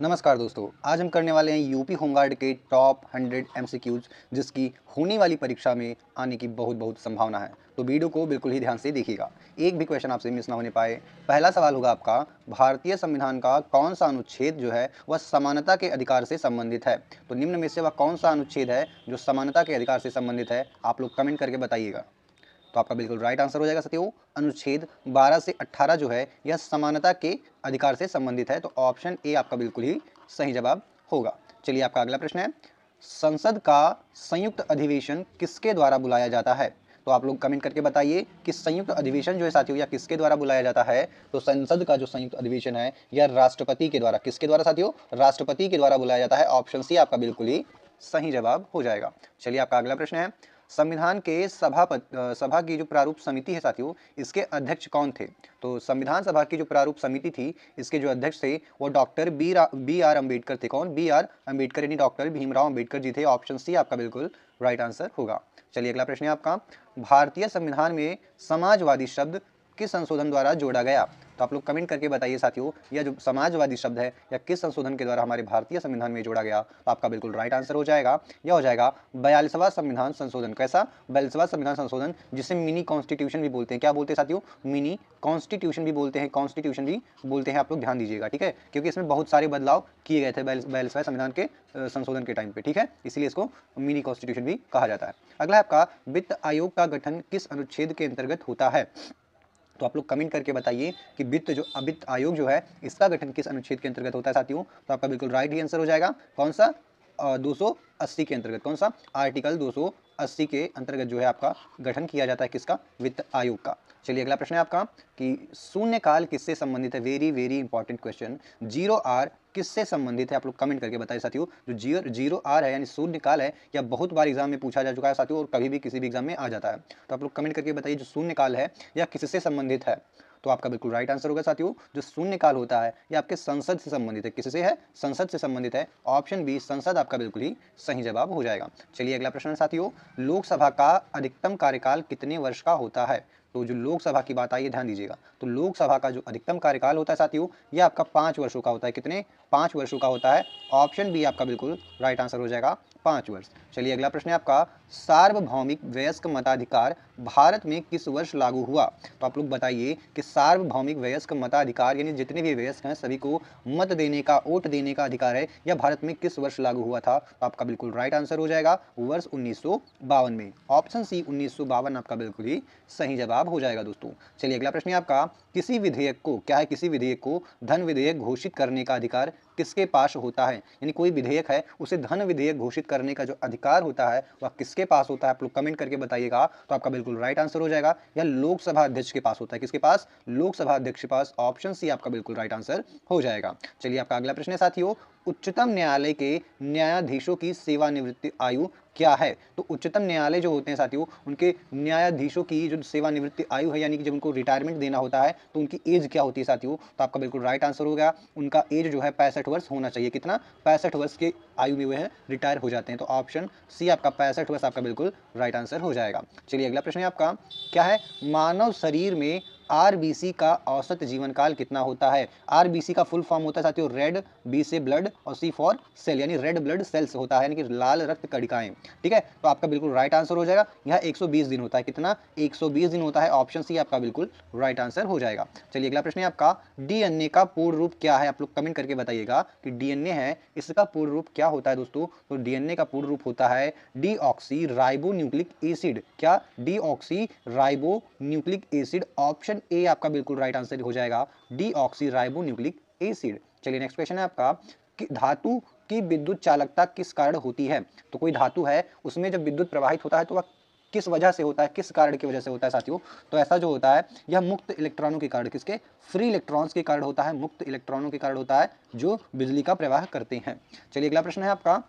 नमस्कार दोस्तों, आज हम करने वाले हैं यूपी होमगार्ड के टॉप 100 एमसीक्यूज जिसकी होने वाली परीक्षा में आने की बहुत बहुत संभावना है। तो वीडियो को बिल्कुल ही ध्यान से देखिएगा, एक भी क्वेश्चन आपसे मिस ना होने पाए। पहला सवाल होगा आपका, भारतीय संविधान का कौन सा अनुच्छेद जो है वह समानता के अधिकार से संबंधित है। तो निम्न में से वह कौन सा अनुच्छेद है जो समानता के अधिकार से संबंधित है, आप लोग कमेंट करके बताइएगा। तो आपका बिल्कुल राइट आंसर हो जाएगा साथियों, अनुच्छेद 12 से 18 जो है यह समानता के अधिकार से संबंधित है। तो ऑप्शन ए आपका बिल्कुल ही सही जवाब होगा। चलिए आपका अगला प्रश्न है, संसद का संयुक्त अधिवेशन किसके द्वारा बुलाया जाता है। तो आप लोग कमेंट करके बताइए कि संयुक्त अधिवेशन जो है साथियों यह किसके द्वारा बुलाया जाता है। तो संसद का जो संयुक्त अधिवेशन है यह राष्ट्रपति के द्वारा, किसके द्वारा साथियों, राष्ट्रपति के द्वारा बुलाया जाता है। ऑप्शन सी आपका बिल्कुल ही सही जवाब हो जाएगा। चलिए आपका अगला प्रश्न है, संविधान के सभा की जो प्रारूप समिति है साथियों, इसके अध्यक्ष कौन थे। तो संविधान सभा की जो प्रारूप समिति थी, इसके जो अध्यक्ष थे वो डॉक्टर बी आर अम्बेडकर थे। कौन, बी आर अम्बेडकर यानी डॉक्टर भीमराव अम्बेडकर जी थे। ऑप्शन सी आपका बिल्कुल राइट आंसर होगा। चलिए अगला प्रश्न है आपका, भारतीय संविधान में समाजवादी शब्द किस संशोधन द्वारा जोड़ा गया। तो आप लोग कमेंट करके बताइए साथियों, यह जो समाजवादी शब्द है यह किस संशोधन के द्वारा हमारे भारतीय संविधान में जोड़ा गया। तो आपका बिल्कुल राइट आंसर हो जाएगा, यह हो जाएगा 42वां संविधान संशोधन। कैसा, 42वां संविधान संशोधन, जिसे मिनी कॉन्स्टिट्यूशन भी बोलते हैं। क्या बोलते हैं साथियों, मिनी कॉन्स्टिट्यूशन भी बोलते हैं, कॉन्स्टिट्यूशन भी बोलते हैं। आप लोग ध्यान दीजिएगा, ठीक है, क्योंकि इसमें बहुत सारे बदलाव किए गए थे 42वें संविधान के संशोधन के टाइम पे, ठीक है, इसलिए इसको मिनी कॉन्स्टिट्यूशन भी कहा जाता है। अगला है आपका, वित्त आयोग का गठन किस अनुच्छेद के अंतर्गत होता है। तो आप लोग कमेंट करके बताइए कि वित्त आयोग जो है इसका गठन किस अनुच्छेद के अंतर्गत होता है साथियों। तो आपका बिल्कुल राइट ही आंसर हो जाएगा, कौन सा, 280 के अंतर्गत। कौन सा, आर्टिकल 280 के अंतर्गत जो है आपका गठन किया जाता है, किसका, वित्त आयोग का। चलिए अगला प्रश्न है आपका कि शून्यकाल किससे संबंधित है। Very very important question, zero hour किससे संबंधित है। आप लोग कमेंट करके बताइए साथियों, जो जीरो आर है यानी शून्यकाल है, यह बहुत बार एग्जाम में पूछा जा चुका है साथियों और कभी भी किसी भी एग्जाम में आ जाता है। तो आप लोग कमेंट करके बताइए जो शून्यकाल है यह किससे संबंधित है। तो आपका बिल्कुल राइट आंसर होगा साथियों, जो शून्यकाल होता है यह आपके संसद से संबंधित है। किससे है, संसद से संबंधित है। ऑप्शन बी संसद आपका बिल्कुल ही सही जवाब हो जाएगा। चलिए अगला प्रश्न साथियों, लोकसभा का अधिकतम कार्यकाल कितने वर्ष का होता है। तो जो लोकसभा की बात आई है ध्यान दीजिएगा, तो लोकसभा का जो अधिकतम कार्यकाल होता है साथियों यह आपका 5 वर्षों का होता है। कितने, 5 वर्षों का होता है। ऑप्शन बी आपका बिल्कुल राइट आंसर हो जाएगा, 5 वर्ष। चलिए अगला प्रश्न है आपका, सार्वभौमिक वयस्क मताधिकार भारत में किस वर्ष लागू हुआ। तो आप लोग बताइए कि सार्वभौमिक वयस्क मताधिकार यानी जितने भी वयस्क हैं सभी को मत देने का, वोट देने का अधिकार है, यह भारत में किस वर्ष लागू हुआ था। तो आपका बिल्कुल राइट आंसर हो जाएगा, वर्ष 1952 में। ऑप्शन सी 1952 आपका बिल्कुल ही सही जवाब हो जाएगा दोस्तों। चलिए अगला प्रश्न है आपका, किसी विधेयक को, क्या है, किसी विधेयक को धन विधेयक घोषित करने का अधिकार किसके पास होता है। यानी कोई विधेयक है उसे धन विधेयक घोषित करने का जो अधिकार होता है वह किसके पास होता है। आप लोग कमेंट करके बताइएगा। तो आपका बिल्कुल राइट आंसर हो जाएगा, यह लोकसभा अध्यक्ष के पास होता है। किसके पास, लोकसभा अध्यक्ष के पास। ऑप्शन सी आपका बिल्कुल राइट आंसर हो जाएगा। चलिए आपका अगला प्रश्न है साथियों, उच्चतम न्यायालय के न्यायाधीशों की सेवानिवृत्ति आयु क्या है। तो उच्चतम न्यायालय जो होते हैं साथियों उनके न्यायाधीशों की जो सेवानिवृत्ति आयु है यानी कि जब उनको रिटायरमेंट देना होता है तो उनकी एज क्या होती है साथियों। तो आपका बिल्कुल राइट आंसर हो गया, उनका एज जो है 65 वर्ष होना चाहिए। कितना, 65 वर्ष के आयु में वह रिटायर हो जाते हैं। तो ऑप्शन सी आपका 65 वर्ष आपका बिल्कुल राइट आंसर हो जाएगा। चलिए अगला प्रश्न है आपका, क्या है, मानव शरीर में आरबीसी का औसत जीवन काल कितना होता है। आरबीसी का फुल फॉर्म होता है साथियों रेड, बी से ब्लड और सी फॉर सेल यानी रेड ब्लड सेल्स होता है, यानी कि लाल रक्त कणिकाएं, ठीक है। तो आपका बिल्कुल राइट आंसर हो जाएगा, यह 120 दिन होता है। कितना, 120 दिन होता है। ऑप्शन सी आपका बिल्कुल राइट आंसर हो जाएगा। चलिए अगला प्रश्न है आपका, डीएनए का पूर्ण रूप क्या है। आप लोग कमेंट करके बताइएगा कि डीएनए है इसका पूर्ण रूप क्या होता है दोस्तों। तो डीएनए का पूर्ण रूप होता है डीऑक्सी राइबो न्यूक्लिक एसिड। क्या, deoxy ribo nucleic acid. Option A आपका बिल्कुल राइट आंसर हो जाएगा, डीऑक्सी राइबो न्यूक्लिक एसिड। चलिए नेक्स्ट क्वेश्चन है आपका, कि धातु की विद्युत चालकता किस कारण होती है। तो कोई धातु है उसमें जब विद्युत प्रवाहित होता है तो वह किस वजह से होता है, किस कारण की वजह से होता है साथियों। तो ऐसा जो होता है यह मुक्त इलेक्ट्रॉनों के कारण, किसके, फ्री इलेक्ट्रॉन्स के कारण होता है, मुक्त इलेक्ट्रॉनों के कारण होता है जो बिजली का प्रवाह करते हैं। चलिए अगला प्रश्न है आपका,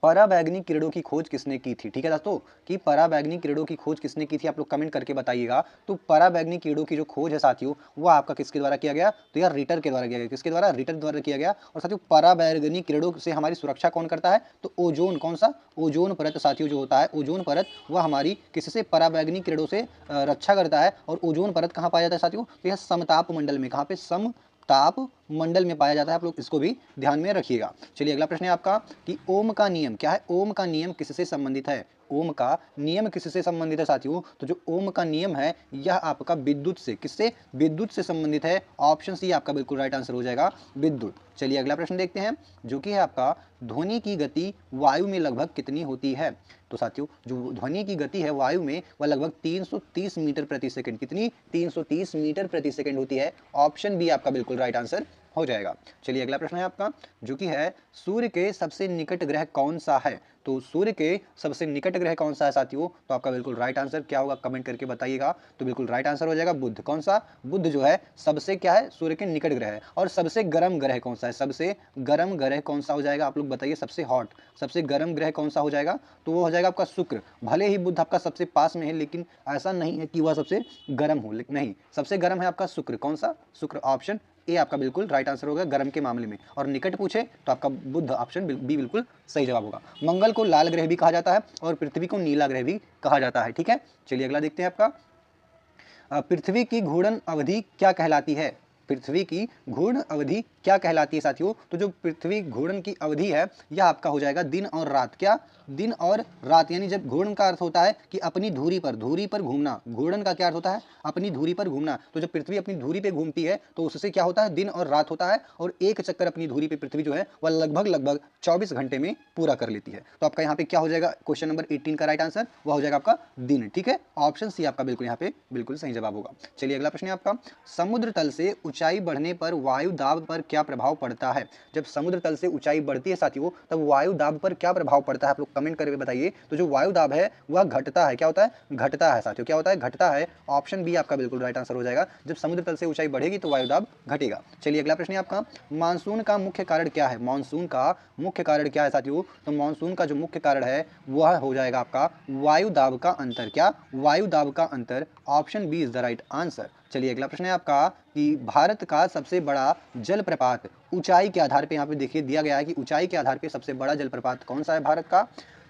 पराबैंगनी किरणों की खोज किसने की थी। ठीक है दोस्तों, कि पराबैंगनी किरणों की खोज किसने की थी, आप लोग कमेंट करके बताइएगा। तो पराबैंगनी किरणों की जो खोज है साथियों वो आपका किसके द्वारा किया गया। तो यार रिटर के द्वारा किया गया। किसके द्वारा, रिटर द्वारा किया गया। और साथियों पराबैंगनी किरणों से हमारी सुरक्षा कौन करता है। तो ओजोन, कौन सा, ओजोन परत साथियों जो होता है, ओजोन परत वह हमारी किससे, पराबैंगनी किरणों से रक्षा करता है। और ओजोन परत कहाँ पाया जाता है साथियों, तो यह समताप मंडल में, कहाँ पे, सम ताप मंडल में पाया जाता है, आप लोग इसको भी ध्यान में रखिएगा। चलिए अगला प्रश्न है आपका कि ओम का नियम क्या है, ओम का नियम किससे संबंधित है, ओम का नियम किससे संबंधित है साथियों, तो जो ओम का नियम है यह आपका विद्युत से, किससे, विद्युत से संबंधित है। ऑप्शन सी आपका बिल्कुल राइट आंसर हो जाएगा, विद्युत। चलिए अगला प्रश्न देखते हैं जो कि है आपका ध्वनि की गति वायु में लगभग कितनी होती है। तो साथियों जो ध्वनि की गति है वायु में वह लगभग 330 मीटर प्रति सेकंड, कितनी, 330 मीटर प्रति सेकंड होती है। ऑप्शन बी आपका बिल्कुल राइट आंसर हो जाएगा। चलिए अगला प्रश्न है आपका जो कि है सूर्य के सबसे निकट ग्रह कौन सा है। तो सूर्य के सबसे निकट ग्रह कौन सा है साथियों, तो आपका बिल्कुल राइट आंसर क्या होगा कमेंट करके बताइएगा। तो बिल्कुल राइट आंसर हो जाएगा बुध। कौन सा, बुध जो है सबसे क्या है, सूर्य के निकट ग्रह है। और सबसे गर्म ग्रह कौन सा है, सबसे गर्म ग्रह कौन सा हो जाएगा, आप लोग बताइए। सबसे हॉट, सबसे गर्म ग्रह कौन सा हो जाएगा, तो वो हो जाएगा आपका शुक्र। भले ही बुध आपका सबसे पास में है लेकिन ऐसा नहीं है कि वह सबसे गर्म हो, लेकिन नहीं, सबसे गर्म है आपका शुक्र। कौन सा, शुक्र। ऑप्शन ए आपका बिल्कुल राइट आंसर होगा गर्म के मामले में। और निकट पूछे तो आपका बुध, ऑप्शन बी बिल्कुल सही जवाब होगा। मंगल को लाल ग्रह भी कहा जाता है और पृथ्वी को नीला ग्रह भी कहा जाता है। ठीक है, चलिए अगला देखते हैं आपका पृथ्वी की घूर्णन अवधि क्या कहलाती है। पृथ्वी की घूर्णन अवधि क्या कहलाती है साथियों, तो जो पृथ्वी घूर्णन की अवधि है यह आपका हो जाएगा दिन और रात। क्या, दिन और रात। यानी जब घूर्णन का अर्थ होता है कि अपनी धुरी पर घूमना, घूर्णन का क्या अर्थ होता है, अपनी धुरी पर घूमना। तो जब पृथ्वी अपनी धुरी पे घूमती है तो उससे क्या होता है, दिन और रात होता है। और एक चक्कर अपनी धुरी पे पृथ्वी जो है वह लगभग 24 घंटे में पूरा कर लेती है। तो आपका यहाँ पे क्या हो जाएगा, क्वेश्चन नंबर 18 का राइट आंसर वह हो जाएगा आपका दिन। ठीक है, ऑप्शन सी आपका बिल्कुल यहाँ पे बिल्कुल सही जवाब होगा। चलिए अगला प्रश्न है आपका समुद्र तल से ऊंचाई बढ़ने पर वायु दाब पर क्या प्रभाव पड़ता है। जब समुद्र तल से ऊंचाई बढ़ती है साथियों तब वायु दाब पर क्या प्रभाव पड़ता है, आप लोग कमेंट करके बताइए। तो जो वायु दाब है वह घटता है। क्या होता है, घटता है साथियों। क्या होता है, घटता है। ऑप्शन बी आपका बिल्कुल राइट आंसर हो जाएगा। जब समुद्र तल से ऊंचाई बढ़ेगी तो वायु दाब घटेगा। चलिए अगला प्रश्न है आपका मानसून का मुख्य कारण क्या है। मानसून का मुख्य कारण क्या है साथियों, तो मानसून का जो मुख्य कारण है वह हो जाएगा आपका वायु दाब का अंतर। क्या, वायु दाब का अंतर। Option B is the right answer. चलिए अगला प्रश्न है आपका कि भारत का सबसे बड़ा जलप्रपात ऊंचाई के आधार पे, यहाँ पे देखिए दिया गया है कि ऊंचाई के आधार पे सबसे बड़ा जलप्रपात कौन सा है भारत का।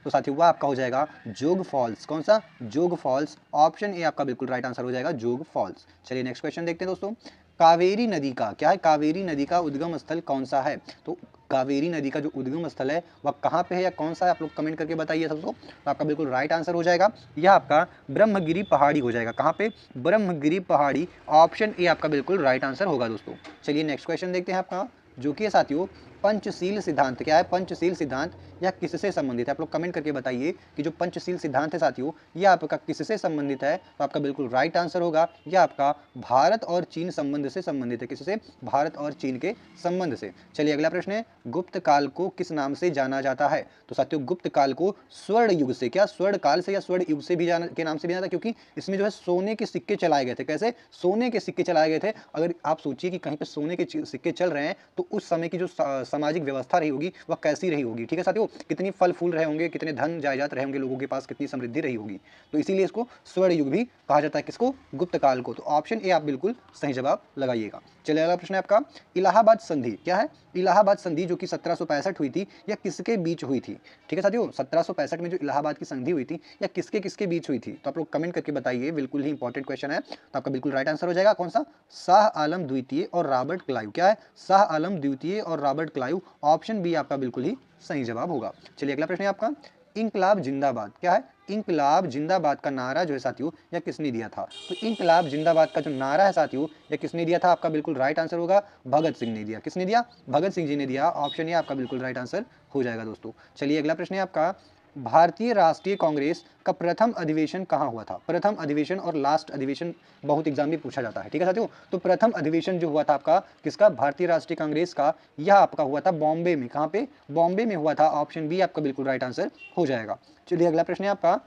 तो साथियों वह आपका हो जाएगा जोग फॉल्स। कौन सा, जोग फॉल्स। ऑप्शन ए आपका बिल्कुल राइट आंसर हो जाएगा, जोग फॉल्स। चलिए नेक्स्ट क्वेश्चन देखते हैं दोस्तों कावेरी नदी का क्या है, कावेरी नदी का उद्गम स्थल कौन सा है। तो कावेरी नदी का जो उद्गम स्थल है वह कहाँ पे है या कौन सा है, आप लोग कमेंट करके बताइए सबको। तो आपका बिल्कुल राइट आंसर हो जाएगा यह आपका ब्रह्मगिरी पहाड़ी हो जाएगा। कहाँ पे, ब्रह्मगिरी पहाड़ी। ऑप्शन ए आपका बिल्कुल राइट आंसर होगा दोस्तों। चलिए नेक्स्ट क्वेश्चन देखते हैं आपका जो कि है साथियों पंचशील सिद्धांत। क्या है, पंचशील सिद्धांत यह किससे संबंधित है, आप लोग कमेंट करके बताइए कि जो पंचशील सिद्धांत है साथियों यह आपका किससे संबंधित है। तो आपका बिल्कुल राइट आंसर होगा यह आपका भारत और चीन संबंध से संबंधित है। किससे, भारत और चीन के संबंध से। चलिए अगला प्रश्न है गुप्त काल को किस नाम से जाना जाता है। तो साथियों गुप्त काल को स्वर्ण युग से, क्या स्वर्ण काल से या स्वर्ण युग से भी के नाम से भी जाना, क्योंकि इसमें जो है सोने के सिक्के चलाए गए थे। कैसे, सोने के सिक्के चलाए गए थे। अगर आप सोचिए कि कहीं पे सोने के सिक्के चल रहे हैं तो उस समय की जो सामाजिक व्यवस्था रही होगी वह कैसी रही होगी। ठीक है साथियों, कितनी फल फूल रहे होंगे, कितने धन जायदाद रहे होंगे लोगों के पास, कितनी समृद्धि रही होगी। तो इसीलिए इसको स्वर्ण युग भी कहा जाता है। किसको, गुप्त काल को। तो ऑप्शन ए आप बिल्कुल सही जवाब लगाइएगा। चलिए अगला प्रश्न है आपका इलाहाबाद संधि। क्या है, इलाहाबाद संधि जो कि 1765 हुई थी या किसके बीच हुई थी। ठीक है साथियों 1765 में जो इलाहाबाद की संधि हुई थी या किसके किसके बीच हुई थी। तो आप लोग कमेंट करके बताइए, बिल्कुल ही इंपॉर्टेंट क्वेश्चन है। तो आपका बिल्कुल राइट आंसर हो जाएगा कौन सा, शाह आलम द्वितीय और रॉबर्ट क्लाइव। क्या है, शाह आलम द्वितीय और रॉबर्ट क्लाइव। ऑप्शन बी आपका बिल्कुल ही सही जवाब होगा। चलिए अगला प्रश्न है आपका इंकलाब जिंदाबाद। क्या है, इंकलाब जिंदाबाद का नारा जो है साथियों यह किसने दिया था। तो इंकलाब जिंदाबाद का जो नारा है साथियों यह किसने दिया था, आपका बिल्कुल राइट आंसर होगा भगत सिंह ने दिया। किसने दिया, भगत सिंह जी ने दिया। ऑप्शन ए आपका बिल्कुल राइट आंसर हो जाएगा दोस्तों। चलिए अगला प्रश्न है आपका भारतीय राष्ट्रीय कांग्रेस का प्रथम अधिवेशन कहाँ हुआ था। प्रथम अधिवेशन और लास्ट अधिवेशन बहुत एग्जाम में पूछा जाता है। ठीक है साथियों, तो प्रथम अधिवेशन जो हुआ था आपका किसका, भारतीय राष्ट्रीय कांग्रेस का, यह आपका हुआ था बॉम्बे में। कहाँ पे, बॉम्बे में हुआ था। ऑप्शन बी आपका बिल्कुल राइट आंसर हो जाएगा। चलिए अगला प्रश्न है आपका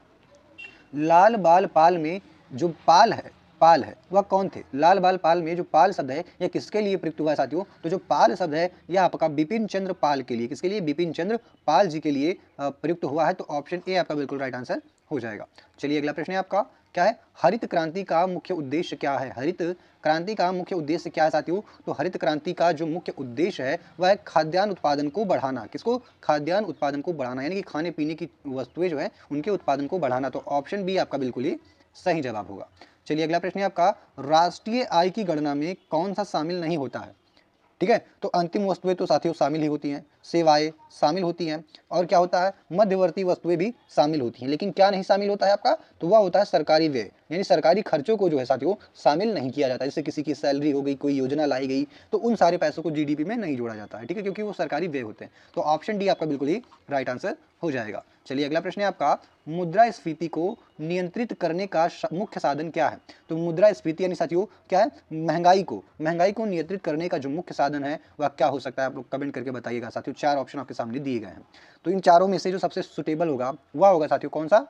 लाल बाल पाल में जो पाल है वह कौन थे। लाल बाल पाल में जो पाल शब्द है यह किसके लिए प्रयुक्त हुआ है साथियों। तो जो पाल शब्द है यह आपका बिपिन चंद्र पाल के लिए, किसके लिए, बिपिन चंद्र पाल जी के लिए प्रयुक्त हुआ है। तो ऑप्शन ए आपका बिल्कुल राइट आंसर हो जाएगा। चलिए अगला प्रश्न है आपका क्या है, हरित क्रांति का मुख्य उद्देश्य क्या है। हरित क्रांति का मुख्य उद्देश्य क्या है साथियों। तो हरित क्रांति का जो मुख्य उद्देश्य है वह है खाद्यान्न उत्पादन को बढ़ाना। किसको, खाद्यान्न उत्पादन को बढ़ाना, यानी कि खाने पीने की वस्तुएं जो है उनके उत्पादन को बढ़ाना। तो ऑप्शन बी आपका बिल्कुल ही सही जवाब होगा। चलिए अगला प्रश्न है आपका राष्ट्रीय आय की गणना में कौन सा शामिल नहीं होता है। ठीक है। तो अंतिम वस्तुएं तो साथियों शामिल ही होती हैं, सेवाएं शामिल होती हैं, और क्या होता है, मध्यवर्ती वस्तुएं भी शामिल होती हैं। लेकिन क्या नहीं शामिल होता है आपका, तो वह होता है सरकारी व्यय, यानी सरकारी खर्चों को जो है साथियों शामिल नहीं किया जाता। जैसे किसी की सैलरी हो गई, कोई योजना लाई गई, तो उन सारे पैसों को जीडीपी में नहीं जोड़ा जाता है, ठीक है, क्योंकि वो सरकारी व्यय होते हैं। तो ऑप्शन डी आपका बिल्कुल ही राइट आंसर हो जाएगा। चलिए अगला प्रश्न है आपका, मुद्रास्फीति को नियंत्रित करने का मुख्य साधन क्या है। तो मुद्रास्फीति यानी साथियों क्या है, महंगाई को नियंत्रित करने का जो मुख्य साधन है वह क्या हो सकता है, आप लोग कमेंट करके बताइएगा साथियों। 4 ऑप्शन आपके सामने दिए गए हैं, तो इन चारों में से जो सबसे सुटेबल होगा वह होगा साथियों कौन सा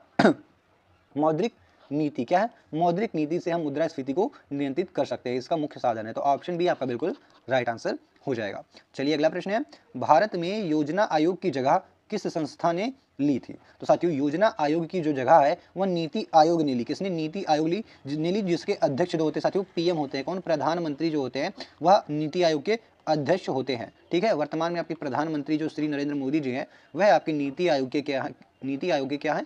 मौद्रिक नीति। क्या है, मौद्रिक नीति से हम मुद्रास्फीति को नियंत्रित कर सकते हैं, इसका मुख्य साधन है। तो ऑप्शन बी आपका बिल्कुल राइट आंसर हो जाएगा। चलिए अगला प्रश्न है, भारत में योजना आयोग की जगह किस संस्था ने ली थी। तो साथियों योजना आयोग की जो जगह है वह नीति आयोग ने ली। किसने, नीति आयोग ने ली, जिसके अध्यक्ष जो होते हैं साथियों पीएम होते हैं। कौन, प्रधानमंत्री जो होते हैं वह नीति आयोग के अध्यक्ष होते हैं, ठीक है। वर्तमान में आपके प्रधानमंत्री जो श्री नरेंद्र मोदी जी हैं वह आपके नीति आयोग के क्या है,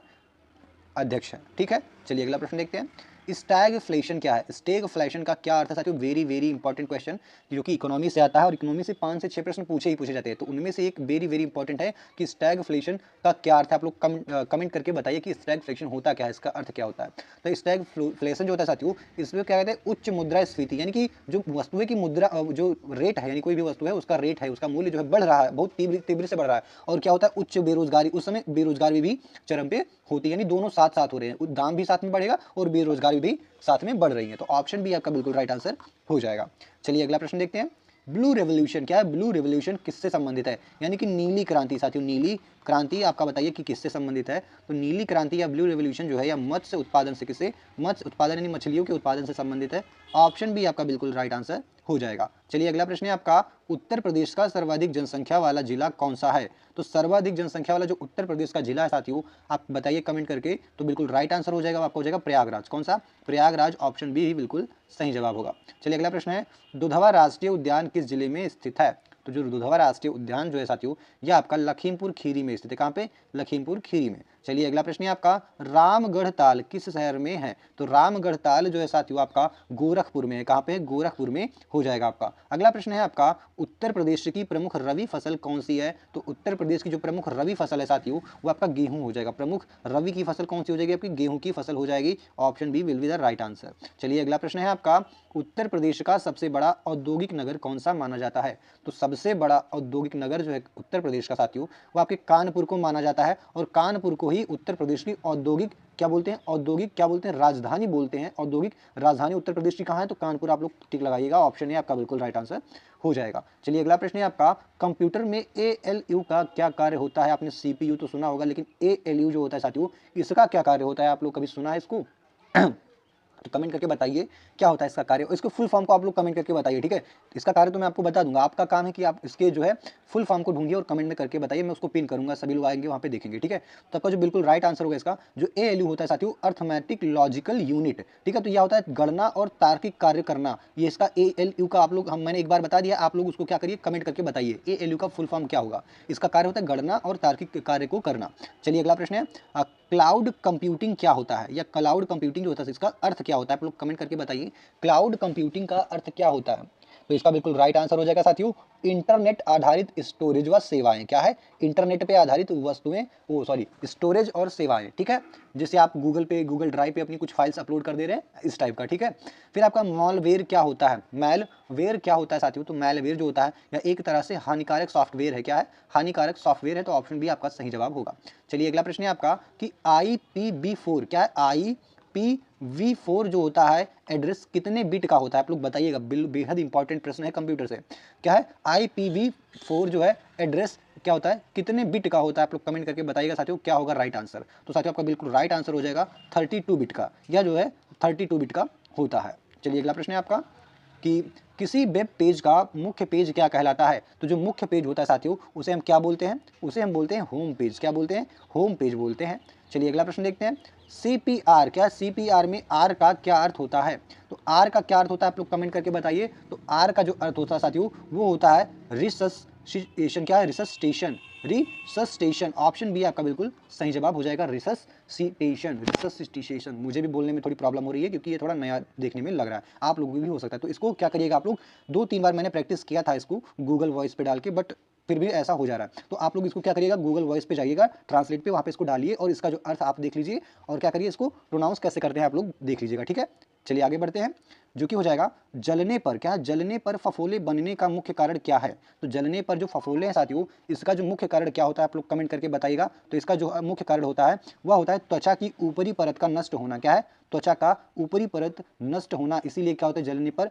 अध्यक्ष है, ठीक है। चलिए अगला प्रश्न देखते हैं, स्टैगफ्लेशन क्या है। स्टैगफ्लेशन का क्या अर्थ है साथियों, वेरी वेरी इंपॉर्टेंट क्वेश्चन, जो कि इकोनॉमी से आता है और इकोनॉमी से 5 से 6 प्रश्न पूछे जाते हैं। तो उनमें से एक वेरी वेरी इंपॉर्टेंट है कि स्टैगफ्लेशन का क्या अर्थ है। आप लोग कमेंट करके बताइए कि स्टैगफ्लेशन होता क्या है, इसका अर्थ क्या होता है। तो स्टैगफ्लेशन जो होता है साथियों, इसमें क्या कहते हैं, उच्च मुद्रास्फीति, यानी कि जो वस्तुएं की मुद्रा जो रेट है, यानी कोई भी वस्तु है उसका रेट है, उसका मूल्य जो है बढ़ रहा है, बहुत तीव्र से बढ़ रहा है। और क्या होता है, उच्च बेरोजगारी, उस समय बेरोजगारी भी चरम पे होती है, यानी दोनों साथ साथ हो रहे हैं, दाम भी साथ में बढ़ेगा और बेरोजगारी भी साथ में बढ़ रही है। तो ऑप्शन बी आपका बिल्कुल राइट आंसर हो जाएगा। चलिए अगला प्रश्न देखते हैं, ब्लू रेवोल्यूशन क्या है। ब्लू रेवोल्यूशन किससे संबंधित है, यानी कि नीली क्रांति। साथियों नीली क्रांति आपका बताइए कि किससे संबंधित है। तो नीली क्रांति या ब्लू रेवोल्यूशन जो है या मत्स्य उत्पादन से, किसे, मत्स्य उत्पादन यानी मछलियों के उत्पादन से संबंधित है। ऑप्शन बी आपका बिल्कुल राइट आंसर हो जाएगा। चलिए अगला प्रश्न है आपका, उत्तर प्रदेश का सर्वाधिक जनसंख्या वाला जिला कौन सा है। तो सर्वाधिक जनसंख्या वाला जो उत्तर प्रदेश का जिला है साथियों, आप बताइए कमेंट करके, तो बिल्कुल राइट आंसर हो जाएगा, आपका हो जाएगा प्रयागराज। कौन सा, प्रयागराज, ऑप्शन बी ही बिल्कुल सही जवाब होगा। चलिए अगला प्रश्न है, दुधवा राष्ट्रीय उद्यान किस जिले में स्थित है। तो जो दुधवा राष्ट्रीय उद्यान जो है साथियों, यह आपका लखीमपुर खीरी में स्थित है। कहाँ पे, लखीमपुर खीरी में। चलिए अगला प्रश्न है आपका, रामगढ़ ताल किस शहर में है। तो रामगढ़ ताल जो है साथियों आपका गोरखपुर में है। कहाँ पे, गोरखपुर में हो जाएगा आपका। अगला प्रश्न है आपका, उत्तर प्रदेश की प्रमुख रबी फसल कौन सी है। तो उत्तर प्रदेश की जो प्रमुख रबी फसल है साथियों वो आपका गेहूं हो जाएगा। प्रमुख रबी की फसल कौन सी हो जाएगी, आपकी गेहूं की फसल हो जाएगी। Option B will be the right answer. चलिए अगला प्रश्न है आपका, उत्तर प्रदेश का सबसे बड़ा औद्योगिक नगर कौन सा माना जाता है। तो सबसे बड़ा औद्योगिक नगर जो है उत्तर प्रदेश का साथियों वो आपके कानपुर को माना जाता है, और कानपुर को ही उत्तर प्रदेश की औद्योगिक क्या बोलते हैं, औद्योगिक क्या बोलते हैं, राजधानी बोलते हैं। औद्योगिक राजधानी उत्तर प्रदेश की कहाँ है, तो कानपुर। आप लोग टिक लगाइएगा, ऑप्शन ए आपका बिल्कुल राइट आंसर हो जाएगा। चलिए अगला प्रश्न है आपका, कंप्यूटर में ALU का क्या कार्य होता है। आपने CPU तो सुना होगा, लेकिन ALU जो होता है साथियों इसका क्या कार्य होता है, आप लोग कभी सुना है इसको तो कमेंट करके बताइए क्या होता है इसका कार्य। इसको फुल फॉर्म को आप लोग कमेंट करके बताइए, ठीक है। इसका कार्य तो मैं आपको बता दूंगा, आपका काम है कि आप इसके जो है फुल फॉर्म को ढूंढिए और कमेंट में करके बताइए, मैं उसको पिन करूंगा, सभी लोग आएंगे वहाँ पे देखेंगे, ठीक है। तो आपका जो बिल्कुल राइट आंसर होगा इसका, जो ALU होता है साथियों, अर्थमेटिक लॉजिकल यूनिट, ठीक है। तो यह होता है गणना और तार्किक कार्य करना, ये इसका ALU का आप लोग मैंने एक बार बता दिया, आप लोग उसको क्या करिए, कमेंट करके बताइए ALU का फुल फॉर्म क्या होगा। इसका कार्य होता है गणना और तार्किक कार्य को करना। चलिए अगला प्रश्न है, क्लाउड कंप्यूटिंग क्या होता है, या क्लाउड कंप्यूटिंग जो होता है इसका अर्थ क्या होता है, आप लोग कमेंट करके बताइए क्लाउड कंप्यूटिंग का अर्थ क्या होता है। तो इसका बिल्कुल राइट आंसर हो जाएगा साथियों, इंटरनेट आधारित स्टोरेज व सेवाएं। क्या है, इंटरनेट पे आधारित वस्तुएं, स्टोरेज और सेवाएं, ठीक है। जैसे आप गूगल ड्राइव पे अपनी कुछ फाइल्स अपलोड कर दे रहे हैं, इस टाइप का, ठीक है। फिर आपका मॉलवेयर क्या होता है, मैलवेयर क्या होता है साथियों। तो मैलवेयर जो होता है या एक तरह से हानिकारक सॉफ्टवेयर है। क्या है, हानिकारक सॉफ्टवेयर है। तो ऑप्शन बी आपका सही जवाब होगा। चलिए अगला प्रश्न है आपका कि IPv4 क्या है, IPv4 जो होता है एड्रेस कितने बिट का होता है, आप लोग बताइएगा, बेहद इंपॉर्टेंट प्रश्न है कंप्यूटर से। क्या है, IPv4 जो है एड्रेस क्या होता है, कितने बिट का होता है, आप लोग कमेंट करके बताइएगा साथियों क्या होगा राइट आंसर। तो साथियों आपका बिल्कुल राइट आंसर हो जाएगा 32 बिट का, यह जो है 32 बिट का होता है। चलिए अगला प्रश्न है आपका कि किसी वेब पेज का मुख्य पेज क्या कहलाता है। तो जो मुख्य पेज होता है साथियों उसे हम क्या बोलते हैं, उसे हम बोलते हैं होम पेज। क्या बोलते हैं, होम पेज बोलते हैं। चलिए अगला प्रश्न देखते हैं, CPR क्या, CPR में R का क्या अर्थ होता है। तो R का क्या अर्थ होता है, आप लोग कमेंट करके बताइए। तो R का जो अर्थ होता है साथियों वो होता है रिससस्टेशन, क्या है रिससस्टेशन, रिससस्टेशन, ऑप्शन बी आपका बिल्कुल सही जवाब हो जाएगा, रिससस्टेशन, रिससस्टेशन। मुझे भी बोलने में थोड़ी प्रॉब्लम हो रही है क्योंकि ये थोड़ा नया देखने में लग रहा है, आप लोगों को भी हो सकता है। तो इसको क्या करिएगा आप लोग, 2-3 बार मैंने प्रैक्टिस किया था इसको गूगल वॉइस पे डाल के, बट फिर भी ऐसा हो जा रहा है। तो आप लोग इसको क्या करिएगा, गूगल वॉइस पे जाइएगा, ट्रांसलेट पे, वहाँ पे इसको डालिए और इसका जो अर्थ आप देख लीजिए और क्या करिए, इसको प्रोनाउंस कैसे करते हैं आप लोग देख लीजिएगा, ठीक है। चलिए आगे बढ़ते हैं, जो कि हो जाएगा जलने पर, क्या जलने पर फफोले बनने का मुख्य कारण क्या है। तो जलने पर जो फफोले हैं साथियों, इसका जो मुख्य कारण क्या होता है आप लोग कमेंट करके बताइएगा। तो इसका जो मुख्य कारण होता है वह होता है त्वचा की ऊपरी परत का नष्ट होना। क्या है, त्वचा का ऊपरी परत नष्ट होना, इसीलिए क्या होता है जलने पर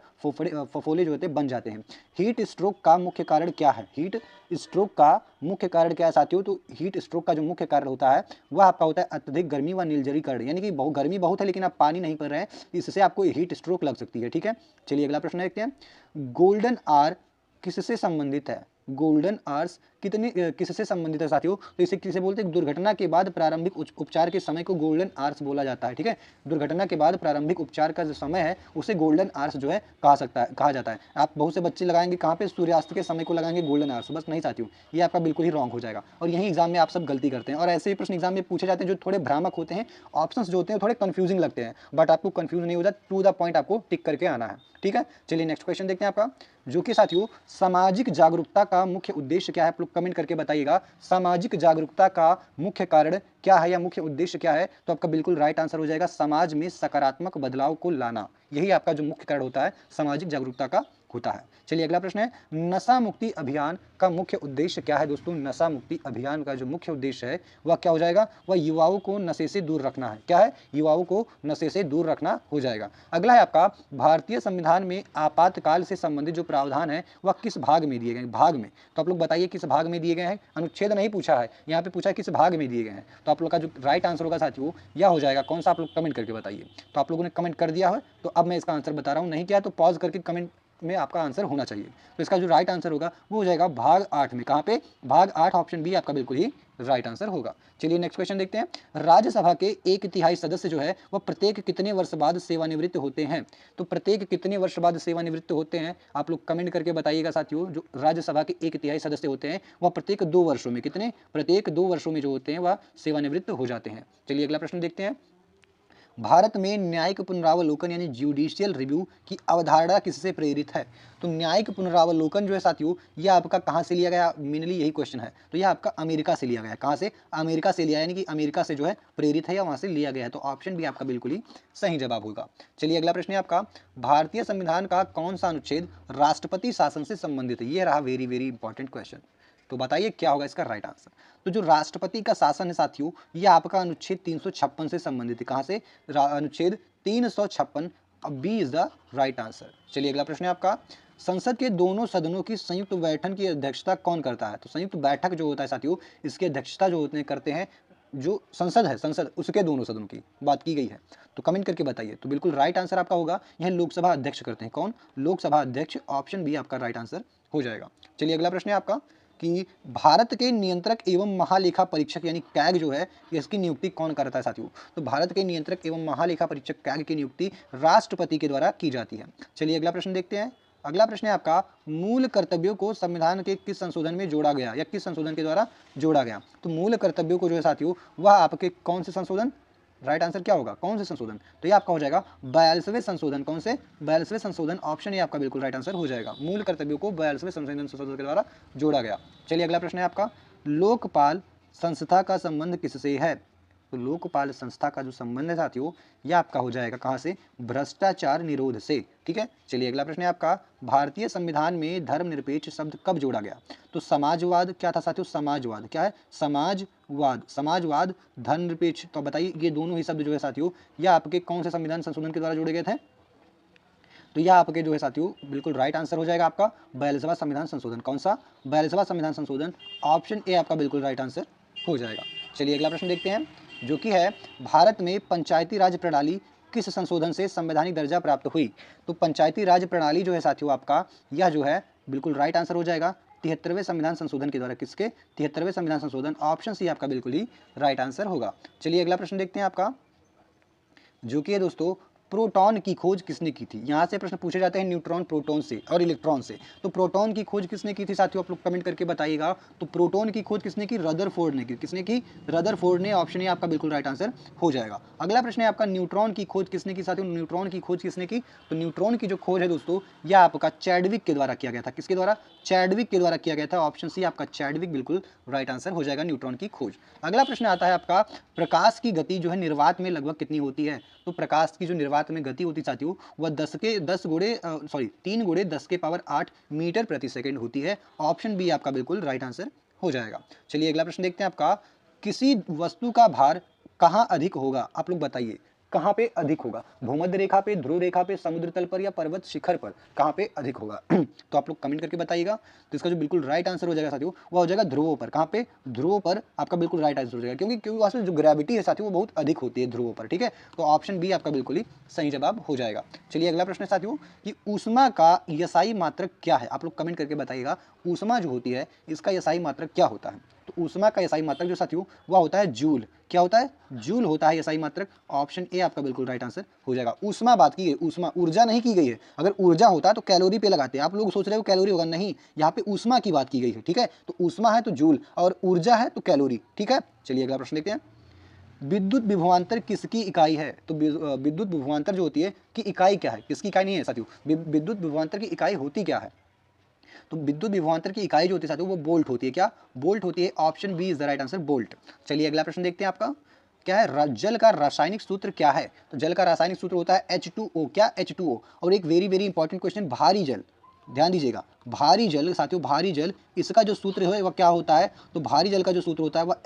फफोले जो होते हैं बन जाते हैं। हीट स्ट्रोक का मुख्य कारण क्या है, हीट स्ट्रोक का मुख्य कारण क्या है साथियों, तो हीट स्ट्रोक का जो मुख्य कारण होता है वह आपका होता है अत्यधिक गर्मी व निर्जलीकरण, यानी कि बहुत गर्मी बहुत है लेकिन आप पानी नहीं पी रहे हैं, इससे आपको हीट स्ट्रोक लग सकती है, ठीक है। चलिए अगला प्रश्न देखते हैं, गोल्डन आवर किससे संबंधित है, गोल्डन आवर्स किससे संबंधित है साथियों, तो इसे किसे बोलते हैं, दुर्घटना के बाद प्रारंभिक उपचार के समय को गोल्डन आवर्स बोला जाता है, ठीक है। दुर्घटना के बाद प्रारंभिक उपचार का जो समय है उसे गोल्डन आवर्स जो है कहा जाता है। आप बहुत से बच्चे लगाएंगे कहाँ पे, सूर्यास्त के समय को लगाएंगे गोल्डन आवर्स, बस नहीं साथियों, ये आपका बिल्कुल ही रॉन्ग हो जाएगा और यही एग्जाम में आप सब गलती करते हैं और ऐसे ही प्रश्न एग्जाम में पूछे जाते हैं जो थोड़े भ्रामक होते हैं, ऑप्शंस जो होते हैं थोड़े कंफ्यूजिंग लगते हैं, बट आपको कंफ्यूज नहीं हो जाए, टू द पॉइंट आपको टिक करके आना है, ठीक है। चलिए नेक्स्ट क्वेश्चन देखते हैं आपका, जो कि साथियों सामाजिक जागरूकता का मुख्य उद्देश्य क्या है, आप लोग कमेंट करके बताइएगा, सामाजिक जागरूकता का मुख्य कारण क्या है या मुख्य उद्देश्य क्या है। तो आपका बिल्कुल राइट आंसर हो जाएगा समाज में सकारात्मक बदलाव को लाना, यही आपका जो मुख्य कारण होता है सामाजिक जागरूकता का होता है। चलिए अगला प्रश्न है, नशा मुक्ति अभियान का मुख्य उद्देश्य क्या है दोस्तों, नशा मुक्ति अभियान का जो मुख्य उद्देश्य है वह क्या हो जाएगा, वह युवाओं को नशे से दूर रखना है। क्या है, युवाओं को नशे से दूर रखना हो जाएगा। अगला है आपका, भारतीय संविधान में आपातकाल से संबंधित जो प्रावधान है वह किस भाग में दिए गए, भाग में, तो आप लोग बताइए किस भाग में दिए गए हैं, अनुच्छेद नहीं पूछा है, यहाँ पे पूछा है किस भाग में दिए गए हैं। तो आप लोग का जो राइट आंसर होगा साथियों यह हो जाएगा, कौन सा, आप लोग कमेंट करके बताइए। तो आप लोगों ने कमेंट कर दिया है, तो अब मैं इसका आंसर बता रहा हूँ, नहीं किया तो पॉज करके कमेंट में आपका आंसर होना चाहिए। तो इसका जो राइट आंसर होगा वो हो जाएगा भाग 8 में, कहाँ पे, भाग 8, ऑप्शन बी आपका बिल्कुल ही राइट आंसर होगा। चलिए नेक्स्ट क्वेश्चन देखते हैं, राज्यसभा के 1/3 सदस्य जो है वह प्रत्येक कितने वर्ष बाद सेवानिवृत्त होते हैं। तो प्रत्येक कितने वर्ष बाद सेवानिवृत्त होते हैं, आप लोग कमेंट करके बताइएगा साथियों। जो राज्यसभा के 1/3 सदस्य होते हैं वह प्रत्येक 2 वर्षों में, कितने, प्रत्येक 2 वर्षों में जो होते हैं वह सेवानिवृत्त हो जाते हैं। चलिए अगला प्रश्न देखते हैं, भारत में न्यायिक पुनरावलोकन यानी जुडिशियल रिव्यू की अवधारणा किससे प्रेरित है। तो न्यायिक पुनरावलोकन जो है साथियों यह आपका कहाँ से लिया गया, मेनली यही क्वेश्चन है, तो यह आपका अमेरिका से लिया गया है। कहाँ से, अमेरिका से लिया, यानी कि अमेरिका से जो है प्रेरित है या वहाँ से लिया गया है। तो ऑप्शन भी आपका बिल्कुल ही सही जवाब होगा। चलिए अगला प्रश्न है आपका, भारतीय संविधान का कौन सा अनुच्छेद राष्ट्रपति शासन से संबंधित है। ये रहा वेरी वेरी इंपॉर्टेंट क्वेश्चन, तो बताइए क्या होगा इसका राइट आंसर। तो जो राष्ट्रपति का शासन है साथियों ये आपका अनुच्छेद 356 से संबंधित है। कहां से, अनुच्छेद 356, B is the right answer. चलिए अगला प्रश्न है आपका, संसद के दोनों सदनों की संयुक्त बैठक की अध्यक्षता कौन करता है। तो संयुक्त बैठक जो होता है साथियों इसकी अध्यक्षता जो होते हैं करते हैं जो संसद है, संसद उसके दोनों सदनों की बात की गई है, तो कमेंट करके बताइए। तो बिल्कुल राइट आंसर आपका होगा, यह लोकसभा अध्यक्ष करते हैं। कौन, लोकसभा अध्यक्ष, ऑप्शन बी आपका राइट आंसर हो जाएगा। चलिए अगला प्रश्न है आपका कि भारत के नियंत्रक एवं महालेखा परीक्षक यानी कैग जो है इसकी नियुक्ति कौन करता है साथियों। तो भारत के नियंत्रक एवं महालेखा परीक्षक कैग की नियुक्ति राष्ट्रपति के द्वारा की जाती है। चलिए अगला प्रश्न देखते हैं, अगला प्रश्न है आपका, मूल कर्तव्यों को संविधान के किस संशोधन में जोड़ा गया या किस संशोधन के द्वारा जोड़ा गया। तो मूल कर्तव्यों को जो है साथियों वह आपके कौन से संशोधन, राइट आंसर क्या होगा, कौन से संशोधन, तो ये आपका हो जाएगा 42वें संशोधन। कौन से, 42वें संशोधन, ऑप्शन ये आपका बिल्कुल राइट आंसर हो जाएगा। मूल कर्तव्यों को 42वें संशोधन के द्वारा जोड़ा गया। चलिए अगला प्रश्न है आपका, लोकपाल संस्था का संबंध किससे है। तो लोकपाल संस्था का जो संबंध है साथियों यह आपका हो जाएगा कहाँ से, भ्रष्टाचार निरोध से। ठीक है, चलिए अगला प्रश्न है आपका, भारतीय संविधान में धर्मनिरपेक्ष शब्द कब जोड़ा गया। तो समाजवाद क्या था साथियों, समाजवाद क्या है, समाजवाद, समाजवाद, धर्मनिरपेक्ष, तो बताइए ये दोनों ही शब्द जो है साथियों यह आपके कौन से संविधान संशोधन के द्वारा जोड़े गए थे। तो यह आपके जो है साथियों बिल्कुल राइट आंसर हो जाएगा आपका 42वां संविधान संशोधन। कौन सा, 42वां संविधान संशोधन, ऑप्शन ए आपका बिल्कुल राइट आंसर हो जाएगा। चलिए अगला प्रश्न देखते हैं जो कि है, भारत में पंचायती राज प्रणाली किस संशोधन से संवैधानिक दर्जा प्राप्त हुई। तो पंचायती राज प्रणाली जो है साथियों आपका यह जो है बिल्कुल राइट आंसर हो जाएगा 73वें संविधान संशोधन के द्वारा। किसके, 73वें संविधान संशोधन, ऑप्शन सी आपका बिल्कुल ही राइट आंसर होगा। चलिए अगला प्रश्न देखते हैं आपका जो कि है दोस्तों, प्रोटॉन की खोज किसने की थी? यहाँ से प्रश्न पूछे जाते हैं न्यूट्रॉन, प्रोटॉन से और इलेक्ट्रॉन से। तो प्रोटॉन की खोज किसने की थी साथियों, आप लोग कमेंट करके बताइएगा। तो प्रोटॉन की खोज किसने की? रदरफोर्ड ने की। किसने की? रदरफोर्ड ने। ऑप्शन ए आपका बिल्कुल राइट आंसर हो जाएगा। अगला प्रश्न है आपका, न्यूट्रॉन की खोज किसने की साथियों? न्यूट्रॉन की खोज किसने की? तो न्यूट्रॉन की जो खोज है दोस्तों, यह आपका चैडविक के द्वारा किया गया था। किसके द्वारा? चैडविक के द्वारा किया गया था। ऑप्शन सी आपका चैडविक बिल्कुल राइट आंसर हो जाएगा, न्यूट्रॉन की खोज। अगला प्रश्न आता है आपका, प्रकाश की गति जो है निर्वात में लगभग कितनी होती है? तो प्रकाश की जो निर्वात में गति होती है साथियों, वह 3 गुणे 10 के पावर 8 मीटर प्रति सेकंड होती है। ऑप्शन बी आपका बिल्कुल राइट आंसर हो जाएगा। चलिए अगला प्रश्न देखते हैं आपका, किसी वस्तु का भार कहाँ अधिक होगा? आप लोग बताइए कहाँ पे अधिक होगा? भूमध्य रेखा पे, ध्रुव रेखा पे, समुद्र तल पर या पर्वत शिखर पर? कहाँ पे अधिक होगा? तो आप लोग कमेंट करके बताइएगा। तो इसका जो बिल्कुल राइट आंसर हो जाएगा साथियों, वह हो जाएगा ध्रुवों पर। कहाँ पे? ध्रुवों पर आपका बिल्कुल राइट आंसर हो जाएगा, क्योंकि वहाँ से जो ग्रेविटी है साथियों वो बहुत अधिक होती है ध्रुवों पर। ठीक है, तो ऑप्शन बी आपका बिल्कुल ही सही जवाब हो जाएगा। चलिए अगला प्रश्न है साथियों कि ऊष्मा का यसाई मात्रक क्या है? आप लोग कमेंट करके बताइएगा, ऊष्मा जो होती है इसका यसाई मात्रक क्या होता है? तो ऊष्मा का यसाई मात्रक जो साथियों वह होता है जूल। क्या होता है? जूल होता है यसाई मात्रक। ऑप्शन ए आपका बिल्कुल राइट आंसर हो जाएगा। ऊष्मा बात की गई, ऊष्मा, ऊर्जा नहीं की गई है। अगर ऊर्जा होता तो कैलोरी पे लगाते, आप लोग सोच रहे हो कैलोरी होगा, नहीं, यहाँ पे ऊष्मा की बात की गई है। ठीक है, तो ऊष्मा है तो जूल और ऊर्जा है तो कैलोरी। ठीक है, चलिए अगला प्रश्न देखते हैं, विद्युत विभवांतर किसकी इकाई है? तो विद्युत विभवांतर जो होती है की इकाई क्या है? किसकी इकाई नहीं है साथियों, विद्युत विभवांतर की इकाई होती क्या है? तो विद्युत विभवांतर की इकाई जो होती है साथियों वो वोल्ट होती है। क्या? वोल्ट होती है। Option B is the right answer, volt. चलिए अगला प्रश्न देखते हैं आपका, क्या है जल का रासायनिक सूत्र क्या है? तो जल का रासायनिक सूत्र होता है H2O। क्या? H2O। और एक वेरी वेरी इंपॉर्टेंट क्वेश्चन, भारी जल, ध्यान दीजिएगा, भारी जल साथियों, भारी जल, इसका जो सूत्र है वह क्या होता है? तो भारी जल का जो सूत्र होता है वह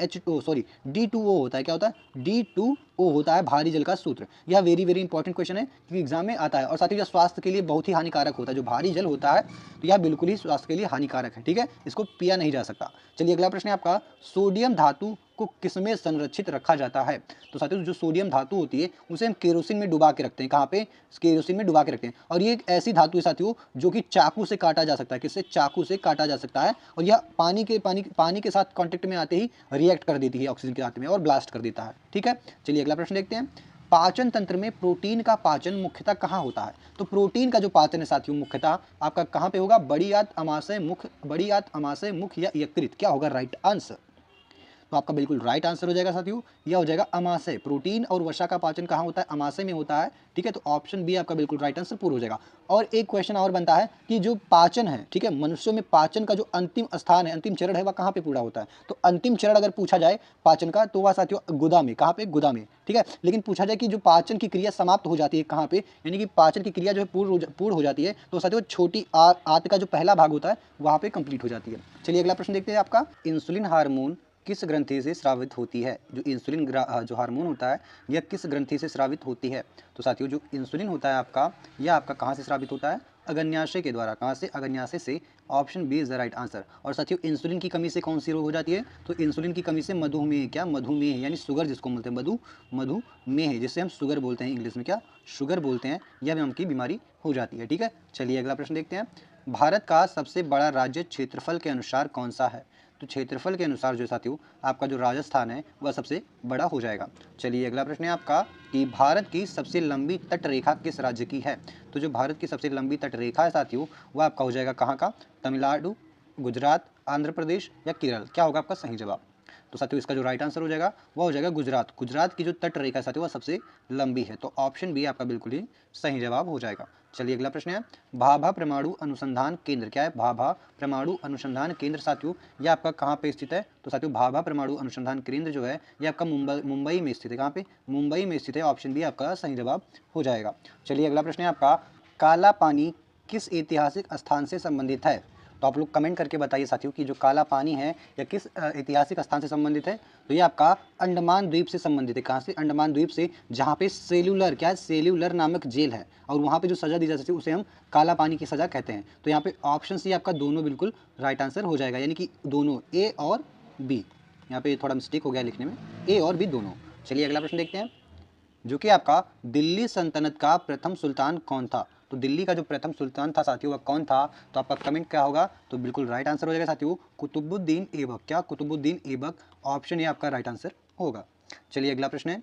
D2O होता है। क्या होता है? D2O होता है भारी जल का सूत्र। यह वेरी वेरी इंपॉर्टेंट क्वेश्चन है क्योंकि एग्जाम में आता है, और साथियों यह स्वास्थ्य के लिए बहुत ही हानिकारक होता है। जो भारी जल होता है तो यह बिल्कुल ही स्वास्थ्य के लिए हानिकारक है। ठीक है, इसको पिया नहीं जा सकता। चलिए अगला प्रश्न है आपका, सोडियम धातु को किसमें संरक्षित रखा जाता है? तो साथियों जो सोडियम धातु होती है उसे हम केरोसिन में डुबा के रखते हैं। कहाँ पे? केरोसिन में डुबा के रखते हैं। और ये एक ऐसी धातु है साथियों जो कि चाकू से काटा जा सकता है। किससे? चाकू से काटा जा सकता है। और यह पानी के साथ कांटेक्ट में आते ही रिएक्ट कर देती है ऑक्सीजन के साथ में और ब्लास्ट कर देता है। ठीक है, चलिए अगला प्रश्न देखते हैं, पाचन तंत्र में प्रोटीन का पाचन मुख्यतः कहाँ होता है? तो प्रोटीन का जो पाचन है साथियों मुख्यतः आपका कहाँ पे होगा? बड़ी आंत, अमाशय, मुख, बड़ी आंत, अमाशय, मुख या यकृत? क्या होगा राइट आंसर? तो आपका बिल्कुल राइट आंसर हो जाएगा साथियों, यह हो जाएगा अमाशय। प्रोटीन और वसा का पाचन कहाँ होता है? अमाशय में होता है। ठीक है, तो ऑप्शन बी आपका बिल्कुल राइट आंसर पूरा हो जाएगा। और एक क्वेश्चन और बनता है कि जो पाचन है, ठीक है, मनुष्यों में पाचन का जो अंतिम स्थान है, अंतिम चरण है, वह कहाँ पे पूरा होता है? तो अंतिम चरण अगर पूछा जाए पाचन का तो वह साथियों गुदा में। कहाँ पे? गुदा में। ठीक है, लेकिन पूछा जाए कि जो पाचन की क्रिया समाप्त हो जाती है कहाँ पे, यानी कि पाचन की क्रिया जो है पूर्ण हो जाती है, तो साथियों छोटी आंत का जो पहला भाग होता है वहाँ पे कंप्लीट हो जाती है। चलिए अगला प्रश्न देखते हैं आपका, इंसुलिन हार्मोन किस ग्रंथि से स्रावित होती है? जो इंसुलिन जो हार्मोन होता है यह किस ग्रंथि से स्रावित होती है? तो साथियों जो इंसुलिन होता है आपका, यह आपका कहाँ से स्रावित होता है? अग्न्याशय के द्वारा। कहाँ से? अग्न्याशय से। Option B is the right answer. और साथियों इंसुलिन की कमी से कौन सी रोग हो जाती है? तो इंसुलिन की कमी से मधुमेह। क्या? मधुमेह, यानी शुगर जिसको बोलते हैं, मधुमेह, जिससे हम शुगर बोलते हैं, इंग्लिश में क्या? शुगर बोलते हैं, यह नाम की बीमारी हो जाती है। ठीक है, चलिए अगला प्रश्न देखते हैं, भारत का सबसे बड़ा राज्य क्षेत्रफल के अनुसार कौन सा है? तो क्षेत्रफल के अनुसार जो साथियों आपका जो राजस्थान है वह सबसे बड़ा हो जाएगा। चलिए अगला प्रश्न है आपका कि भारत की सबसे लंबी तट रेखा किस राज्य की है? तो जो भारत की सबसे लंबी तट रेखा है साथियों वह आपका हो जाएगा कहाँ का? तमिलनाडु, गुजरात, आंध्र प्रदेश या केरल? क्या होगा आपका सही जवाब? तो साथियों इसका जो राइट आंसर हो जाएगा वह हो जाएगा गुजरात। गुजरात की जो तट रेखा साथियों वह सबसे लंबी है, तो ऑप्शन बी आपका बिल्कुल ही सही जवाब हो जाएगा। चलिए अगला प्रश्न है, भाभा परमाणु अनुसंधान केंद्र। क्या है? भाभा परमाणु अनुसंधान केंद्र साथियों यह आपका कहाँ पे स्थित है? तो साथियों भाभा परमाणु अनुसंधान केंद्र जो है यह आपका मुंबई में स्थित है। कहाँ पे? मुंबई में स्थित है। ऑप्शन बी आपका सही जवाब हो जाएगा। चलिए अगला प्रश्न है आपका, काला पानी किस ऐतिहासिक स्थान से संबंधित है? तो आप लोग कमेंट करके बताइए साथियों कि जो काला पानी है यह किस ऐतिहासिक स्थान से संबंधित है? तो ये आपका अंडमान द्वीप से संबंधित है। कहाँ से? अंडमान द्वीप से, जहाँ पे सेल्यूलर, क्या है? सेल्यूलर नामक जेल है, और वहाँ पे जो सज़ा दी जाती है उसे हम काला पानी की सज़ा कहते हैं। तो यहाँ पे ऑप्शन सी आपका दोनों बिल्कुल राइट आंसर हो जाएगा, यानी कि दोनों ए और बी। यहाँ पे थोड़ा मिस्टेक हो गया लिखने में, ए और बी दोनों। चलिए अगला प्रश्न देखते हैं, जो कि आपका दिल्ली सल्तनत का प्रथम सुल्तान कौन था? तो दिल्ली का जो प्रथम सुल्तान था साथियों वह कौन था? तो आपका कमेंट क्या होगा? तो बिल्कुल राइट आंसर हो जाएगा साथियों कुतुबुद्दीन ऐबक। क्या? कुतुबुद्दीन ऐबक। ऑप्शन ए आपका राइट आंसर होगा। चलिए अगला प्रश्न है,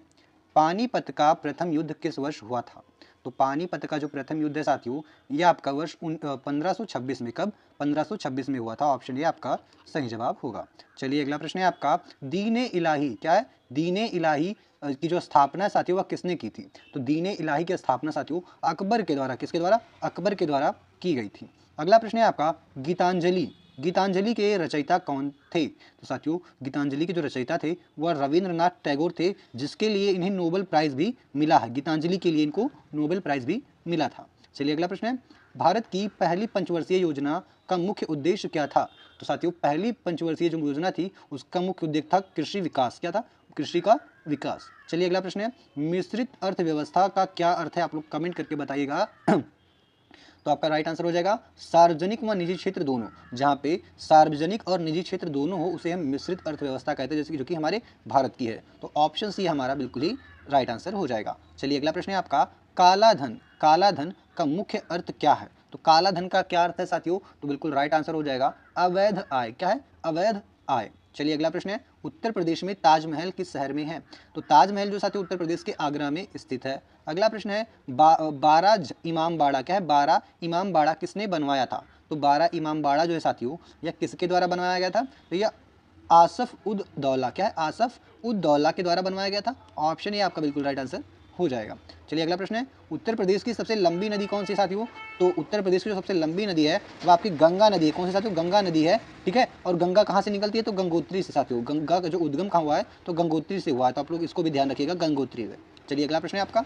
पानीपत का प्रथम युद्ध किस वर्ष हुआ था? तो पानीपत का जो प्रथम युद्ध है साथियों, ये आपका वर्ष 1526 में, कब? 1526 में हुआ था। ऑप्शन ये आपका सही जवाब होगा। चलिए अगला प्रश्न है आपका, दीन-ए इलाही, क्या है? दीन-ए इलाही की जो स्थापना साथियों वह किसने की थी? तो दीन-ए इलाही की स्थापना साथियों अकबर के द्वारा, किसके द्वारा? अकबर के द्वारा की गई थी। अगला प्रश्न है आपका, गीतांजलि, गीतांजलि के रचयिता कौन थे? तो साथियों गीतांजलि के जो रचयिता थे वह रविंद्रनाथ टैगोर थे, जिसके लिए इन्हें नोबेल प्राइज भी मिला है। गीतांजलि के लिए इनको नोबेल प्राइज भी मिला था। चलिए अगला प्रश्न है, भारत की पहली पंचवर्षीय योजना का मुख्य उद्देश्य क्या था? तो साथियों पहली पंचवर्षीय जो योजना थी उसका मुख्य उद्देश्य था कृषि विकास। क्या था? कृषि का विकास। चलिए अगला प्रश्न है, मिश्रित अर्थव्यवस्था का क्या अर्थ है? आप लोग कमेंट करके बताइएगा। तो आपका राइट आंसर हो जाएगा सार्वजनिक व निजी क्षेत्र दोनों। जहाँ पे सार्वजनिक और निजी क्षेत्र दोनों हो उसे हम मिश्रित अर्थव्यवस्था कहते हैं, जैसे कि जो कि हमारे भारत की है। तो ऑप्शन सी हमारा बिल्कुल ही राइट आंसर हो जाएगा। चलिए अगला प्रश्न है आपका, काला धन, काला धन का मुख्य अर्थ क्या है? तो काला धन का क्या अर्थ है साथियों? तो बिल्कुल राइट आंसर हो जाएगा अवैध आय। क्या है? अवैध आय। चलिए अगला प्रश्न है, उत्तर प्रदेश में ताजमहल किस शहर में है? तो ताजमहल जो साथियों उत्तर प्रदेश के आगरा में स्थित है। अगला प्रश्न है, बारह इमाम बाड़ा, क्या है? 12 इमाम बाड़ा किसने बनवाया था? तो 12 इमाम बाड़ा जो है साथियों यह किसके द्वारा बनवाया गया था? तो यह आसफ उद दौला, क्या है? आसफ उद दौला के द्वारा बनवाया गया था। ऑप्शन ये आपका बिल्कुल राइट आंसर हो जाएगा। चलिए अगला प्रश्न है, उत्तर प्रदेश की सबसे लंबी नदी कौन सी साथियों? तो उत्तर प्रदेश की जो सबसे लंबी नदी है वो आपकी गंगा नदी है। कौन सी साथियों? गंगा नदी है, ठीक है। और गंगा कहाँ से निकलती है? तो गंगोत्री से साथियों। गंगा का जो उद्गम कहाँ हुआ है? तो गंगोत्री से हुआ है। तो आप लोग इसको भी ध्यान रखिएगा, गंगोत्री से। चलिए अगला प्रश्न है आपका,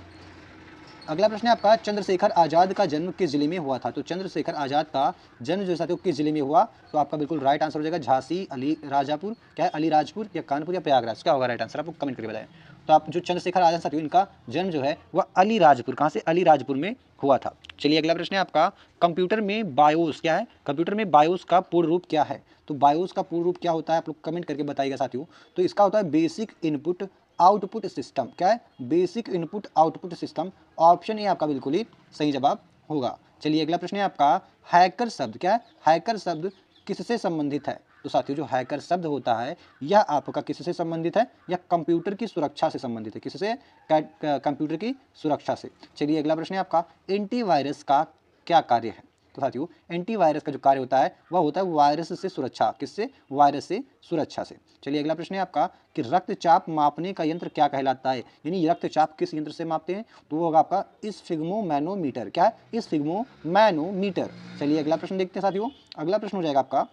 अगला प्रश्न है आपका, चंद्रशेखर आजाद का जन्म किस जिले में हुआ था? तो चंद्रशेखर आजाद का जन्म जो साथियों किस जिले में हुआ? तो आपका बिल्कुल राइट आंसर हो जाएगा झांसी, अली राजापुर, क्या है? अलीराजपुर या कानपुर या प्रयागराज, क्या होगा राइट आंसर? आप लोग कमेंट करके बताएं। तो आप जो चंद्रशेखर आजाद साथियों इनका जन्म जो है वह अलीराजपुर, कहाँ से? अलीराजपुर में हुआ था। चलिए अगला प्रश्न है आपका, कंप्यूटर में बायोस, क्या है? कंप्यूटर में बायोस का पूर्ण रूप क्या है? तो बायोस का पूर्ण रूप क्या होता है? आप लोग कमेंट करके बताइएगा साथियों। तो इसका होता है बेसिक इनपुट आउटपुट सिस्टम। क्या है? Basic input output system. Option A आपका बिल्कुल ही सही जवाब होगा। चलिए अगला प्रश्न है आपका, हैकर शब्द, क्या है? हैकर शब्द किससे संबंधित है? तो साथियों जो हैकर शब्द होता है यह आपका किससे संबंधित है? यह कंप्यूटर की सुरक्षा से संबंधित है। किससे? कंप्यूटर की सुरक्षा से। चलिए अगला प्रश्न है आपका, एंटीवायरस का क्या कार्य है? तो साथियों एंटीवायरस का जो कार्य होता है वह होता है वायरस से सुरक्षा। किससे? वायरस से सुरक्षा से। चलिए अगला प्रश्न है आपका, कि रक्तचाप मापने का यंत्र क्या कहलाता है? यानी रक्तचाप किस यंत्र से मापते हैं? तो वो होगा आपका स्फिग्मोमैनोमीटर। क्या है? स्फिग्मोमैनोमीटर। चलिए अगला प्रश्न देखते हैं साथियों। अगला प्रश्न हो जाएगा आपका,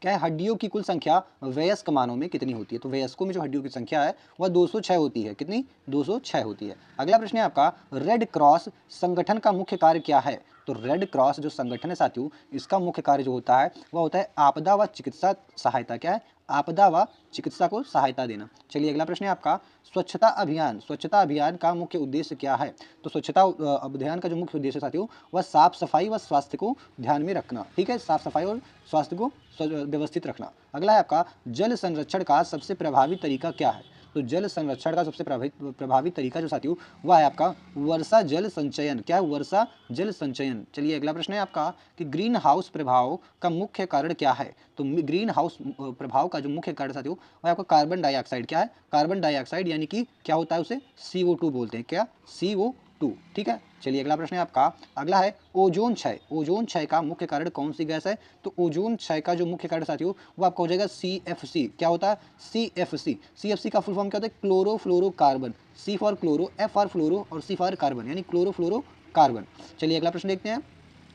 क्या है? हड्डियों की कुल संख्या वयस्क मानव में कितनी होती है? तो वयस्कों में जो हड्डियों की संख्या है वह 206 होती है। कितनी? 206 होती है। अगला प्रश्न है आपका, रेड क्रॉस संगठन का मुख्य कार्य क्या है? तो रेड क्रॉस जो संगठन है साथियों इसका मुख्य कार्य जो होता है वह होता है आपदा व चिकित्सा सहायता। क्या है? आपदा व चिकित्सा को सहायता देना। चलिए अगला प्रश्न है आपका, स्वच्छता अभियान, स्वच्छता अभियान का मुख्य उद्देश्य क्या है? तो स्वच्छता अभियान का जो मुख्य उद्देश्य साथियों वह साफ सफाई व स्वास्थ्य को ध्यान में रखना। ठीक है, साफ सफाई और स्वास्थ्य को व्यवस्थित रखना। अगला है आपका, जल संरक्षण का सबसे प्रभावी तरीका क्या है? तो जल संरक्षण का सबसे प्रभावी तरीका जो साथियों वह है आपका वर्षा जल संचयन। क्या है? वर्षा जल संचयन। चलिए अगला प्रश्न है आपका, कि ग्रीन हाउस प्रभाव का मुख्य कारण क्या है? तो ग्रीन हाउस प्रभाव का जो मुख्य कारण साथियों वह आपका कार्बन डाइऑक्साइड। क्या है? कार्बन डाइऑक्साइड, यानी कि क्या होता है उसे? CO2 बोलते हैं। क्या? CO2। ठीक है। चलिए अगला प्रश्न है आपका, अगला है ओजोन क्षय। ओजोन क्षय का मुख्य कारण कौन सी गैस है? तो ओजोन क्षय का जो मुख्य कारण साथियों वो आपका हो जाएगा CFC। क्या होता है? CFC। CFC का फुल फॉर्म क्या होता है? Chlorofluorocarbon. C for chloro, F for fluoro और C फॉर कार्बन, यानी क्लोरोफ्लोरोकार्बन। चलिए अगला प्रश्न देखते हैं,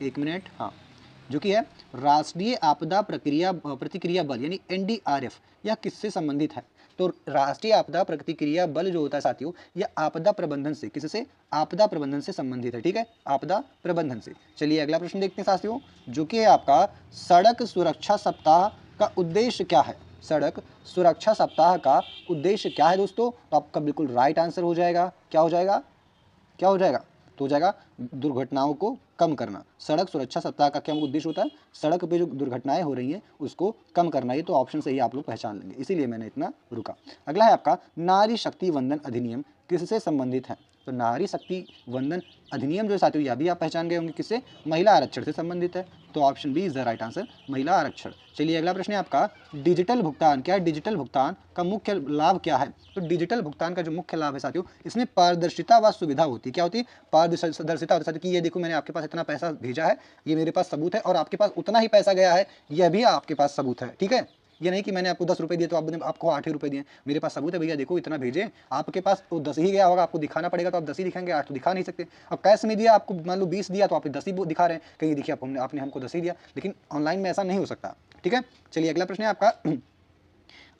एक मिनट, हाँ, जो कि है राष्ट्रीय आपदा प्रतिक्रिया बल यानी NDRF, यह किससे संबंधित है? तो राष्ट्रीय आपदा प्रतिक्रिया बल जो होता है साथियों यह आपदा प्रबंधन से, किससे? आपदा प्रबंधन से संबंधित है। ठीक है, आपदा प्रबंधन से। चलिए अगला प्रश्न देखते हैं साथियों, जो कि है आपका, सड़क सुरक्षा सप्ताह का उद्देश्य क्या है? सड़क सुरक्षा सप्ताह का उद्देश्य क्या है दोस्तों? तो आपका बिल्कुल राइट आंसर हो जाएगा, क्या हो जाएगा? क्या हो जाएगा? तो हो जाएगा दुर्घटनाओं को कम करना। सड़क सुरक्षा सप्ताह का क्या उद्देश्य होता है? सड़क पे जो दुर्घटनाएं हो रही हैं उसको कम करना। ये तो ऑप्शन से ही आप लोग पहचान लेंगे, इसीलिए मैंने इतना रुका। अगला है आपका, नारी शक्ति वंदन अधिनियम किससे संबंधित है? तो नारी शक्ति वंदन अधिनियम जो है साथियों, यह भी आप पहचान गए होंगे, किससे? महिला आरक्षण से संबंधित है। तो option B is the right answer, महिला आरक्षण। चलिए अगला प्रश्न है आपका, डिजिटल भुगतान। क्या है डिजिटल भुगतान का मुख्य लाभ क्या है? तो डिजिटल भुगतान का जो मुख्य लाभ है साथियों, इसमें पारदर्शिता व सुविधा होती है। क्या होती है? पारदर्शिता होती है साथियों, कि ये देखो मैंने आपके पास इतना पैसा भेजा है, ये मेरे पास सबूत है, और आपके पास उतना ही पैसा गया है, यह भी आपके पास सबूत है। ठीक है, ये नहीं कि मैंने आपको 10 रुपये दिए तो आपको 8 ही रुपये दिए, मेरे पास सबूत है भैया, देखो इतना भेजे, आपके पास तो 10 ही गया होगा, आपको दिखाना पड़ेगा, तो आप 10 ही दिखाएंगे, 8 तो दिखा नहीं सकते। अब कैश में दिया आपको, मान लो 20 दिया, तो आप 10 ही दिखा रहे हैं, कहीं देखिए आपने हमको 10 ही दिया, लेकिन ऑनलाइन में ऐसा नहीं हो सकता। ठीक है, चलिए अगला प्रश्न है आपका,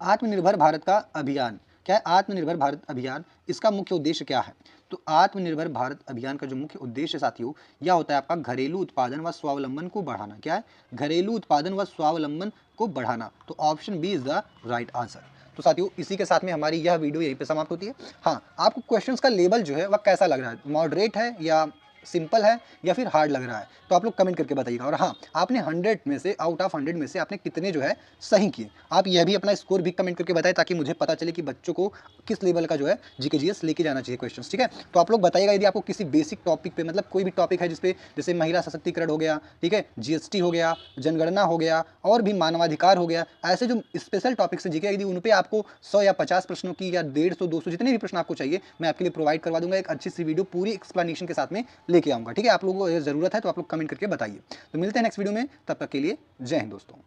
आत्मनिर्भर भारत का अभियान। क्या है आत्मनिर्भर भारत अभियान? इसका मुख्य उद्देश्य क्या है? तो आत्मनिर्भर भारत अभियान का जो मुख्य उद्देश्य साथियों, यह होता है आपका घरेलू उत्पादन व स्वावलंबन को बढ़ाना। क्या है? घरेलू उत्पादन व स्वावलंबन को बढ़ाना। तो option B is the right answer. तो साथियों इसी के साथ में हमारी यह वीडियो यहीं पे समाप्त होती है। हाँ, आपको क्वेश्चंस का लेवल जो है वह कैसा लग रहा है? मॉडरेट है या सिंपल है या फिर हार्ड लग रहा है? तो आप लोग कमेंट करके बताइएगा। और हाँ, आपने 100 में से, आउट ऑफ 100 में से आपने कितने जो है सही किए, आप यह भी अपना स्कोर भी कमेंट करके बताएं, ताकि मुझे पता चले कि बच्चों को किस लेवल का जो है जीके जीएस लेके जाना चाहिए क्वेश्चंस। ठीक है, तो आप लोग बताइएगा यदि आपको किसी बेसिक टॉपिक पे, मतलब कोई भी टॉपिक है जिसपे, जैसे महिला सशक्तिकरण हो गया, ठीक है, जीएसटी हो गया, जनगणना हो गया, और भी मानवाधिकार हो गया, ऐसे जो स्पेशल टॉपिक्स है जीके, यदि उन पे आपको 100 या 50 प्रश्नों की, या 150 200 जितने भी प्रश्न आपको चाहिए, मैं आपके लिए प्रोवाइड करवा दूंगा। एक अच्छी सी वीडियो पूरी एक्सप्लेनेशन के साथ में लेके आऊंगा। ठीक है, आप लोगों को जरूरत है तो आप लोग कमेंट करके बताइए। तो मिलते हैं नेक्स्ट वीडियो में, तब तक के लिए जय हिंद दोस्तों।